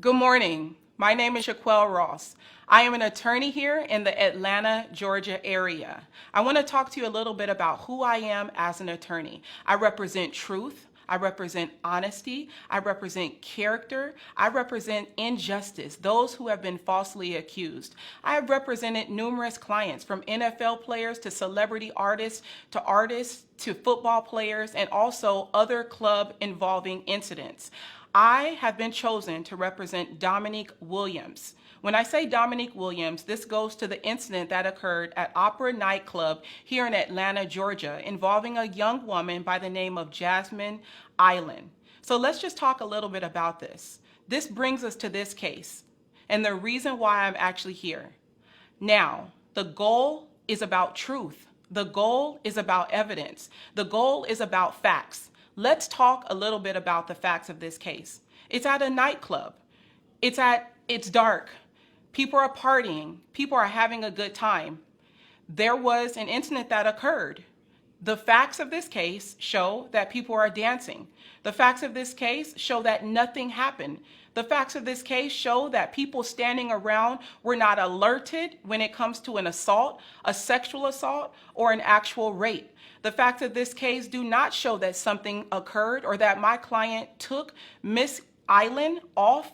Good morning. My name is Shaquelle Ross. I am an attorney here in the Atlanta, Georgia area. I want to talk to you a little bit about who I am as an attorney. I represent truth. I represent honesty. I represent character. I represent injustice, those who have been falsely accused. I have represented numerous clients, from NFL players to celebrity artists to football players, and also other club involving incidents. I have been chosen to represent Dominique Williams. When I say Dominique Williams, this goes to the incident that occurred at Opera Nightclub here in Atlanta, Georgia, involving a young woman by the name of Jasmine Island. So let's just talk a little bit about this. This brings us to this case and the reason why I'm actually here. Now, the goal is about truth. The goal is about evidence. The goal is about facts. Let's talk a little bit about the facts of this case. It's at a nightclub. It's dark. People are partying. People are having a good time. There was an incident that occurred. The facts of this case show that people are dancing. The facts of this case show that nothing happened. The facts of this case show that people standing around were not alerted when it comes to an assault, a sexual assault, or an actual rape. The facts of this case do not show that something occurred or that my client took Miss Island off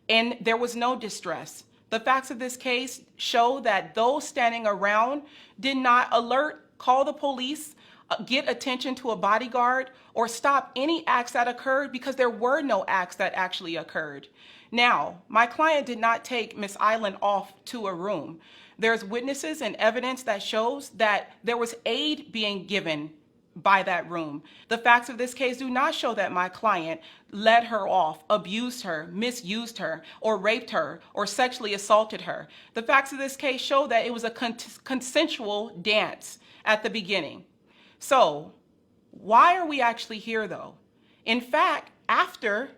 and there was no distress. The facts of this case show that those standing around did not alert, call the police, get attention to a bodyguard, or stop any acts that occurred, because there were no acts that actually occurred. Now, my client did not take Miss Island off to a room. There's witnesses and evidence that shows that there was aid being given by that room. The facts of this case do not show that my client led her off, abused her, misused her, or raped her, or sexually assaulted her. The facts of this case show that it was a consensual dance at the beginning. So, why are we actually here though? In fact, after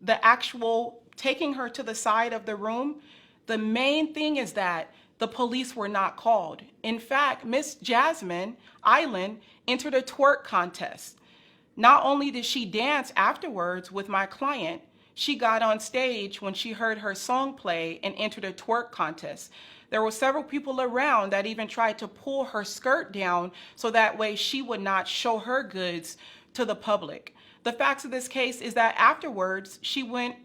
the actual taking her to the side of the room, the main thing is that the police were not called. In fact, Miss Jasmine Island entered a twerk contest. Not only did she dance afterwards with my client, she got on stage when she heard her song play and entered a twerk contest. There were several people around that even tried to pull her skirt down so that way she would not show her goods to the public. The facts of this case is that afterwards she went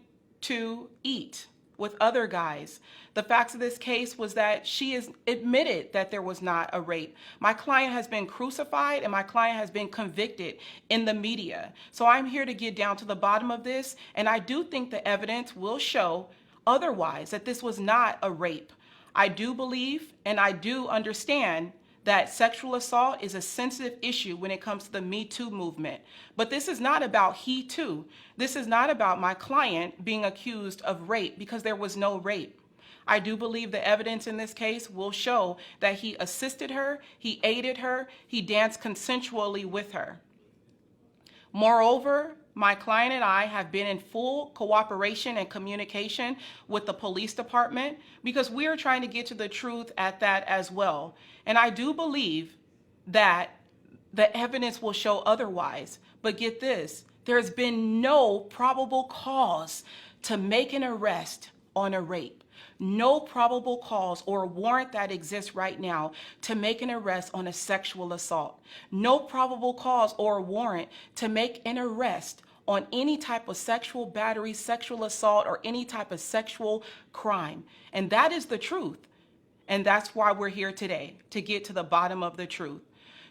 to eat with other guys. The facts of this case was that she is admitted that there was not a rape. My client has been crucified and my client has been convicted in the media. So I'm here to get down to the bottom of this, and I do think the evidence will show otherwise, that this was not a rape. I do believe and I do understand that sexual assault is a sensitive issue when it comes to the Me Too movement. But this is not about he too. This is not about my client being accused of rape, because there was no rape. I do believe the evidence in this case will show that he assisted her, he aided her, he danced consensually with her. Moreover, my client and I have been in full cooperation and communication with the police department, because we are trying to get to the truth at that as well. And I do believe that the evidence will show otherwise. But get this, there's been no probable cause to make an arrest on a rape. No probable cause or warrant that exists right now to make an arrest on a sexual assault. No probable cause or warrant to make an arrest on any type of sexual battery, sexual assault, or any type of sexual crime. And that is the truth. And that's why we're here today, to get to the bottom of the truth.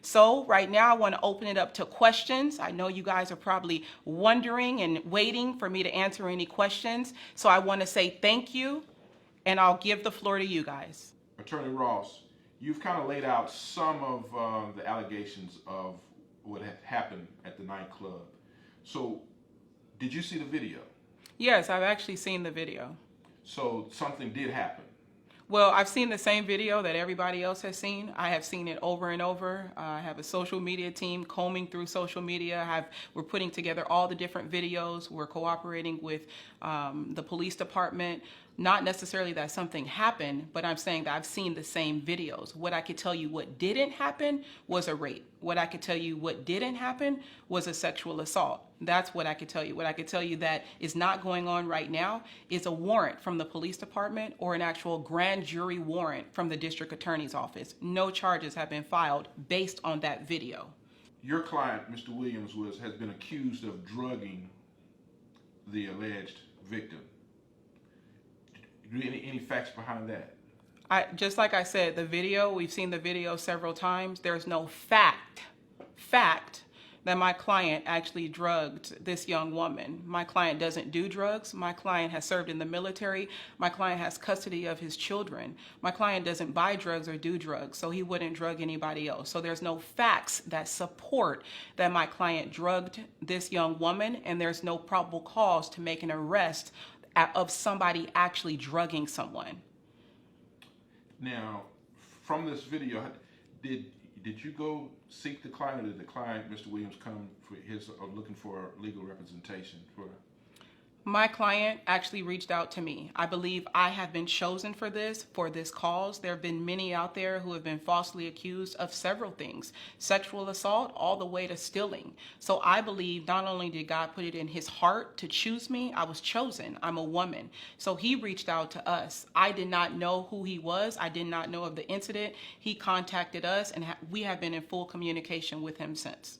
So right now I want to open it up to questions. I know you guys are probably wondering and waiting for me to answer any questions. So I want to say thank you, and I'll give the floor to you guys. Attorney Ross, you've kind of laid out some of the allegations of what had happened at the nightclub. So, did you see the video? Yes, I've actually seen the video. So, something did happen. Well, I've seen the same video that everybody else has seen. I have seen it over and over. I have a social media team combing through social media. We're putting together all the different videos. We're cooperating with the police department. Not necessarily that something happened, but I'm saying that I've seen the same videos. What I could tell you what didn't happen was a rape. What I could tell you what didn't happen was a sexual assault. That's what I could tell you. What I could tell you that is not going on right now is a warrant from the police department or an actual grand jury warrant from the district attorney's office. No charges have been filed based on that video. Your client, Mr. Williams, has been accused of drugging the alleged victim. Any facts behind that? Just like I said, the video, we've seen the video several times. There's no fact that my client actually drugged this young woman. My client doesn't do drugs. My client has served in the military. My client has custody of his children. My client doesn't buy drugs or do drugs, so he wouldn't drug anybody else. So there's no facts that support that my client drugged this young woman, and there's no probable cause to make an arrest of somebody actually drugging someone. Now, from this video, did you go seek the client, or did the client, Mr. Williams, come for his looking for legal representation for? My client actually reached out to me. I believe I have been chosen for this cause. There have been many out there who have been falsely accused of several things, sexual assault all the way to stealing. So I believe not only did God put it in his heart to choose me, I was chosen. I'm a woman. So he reached out to us. I did not know who he was. I did not know of the incident. He contacted us, and we have been in full communication with him since.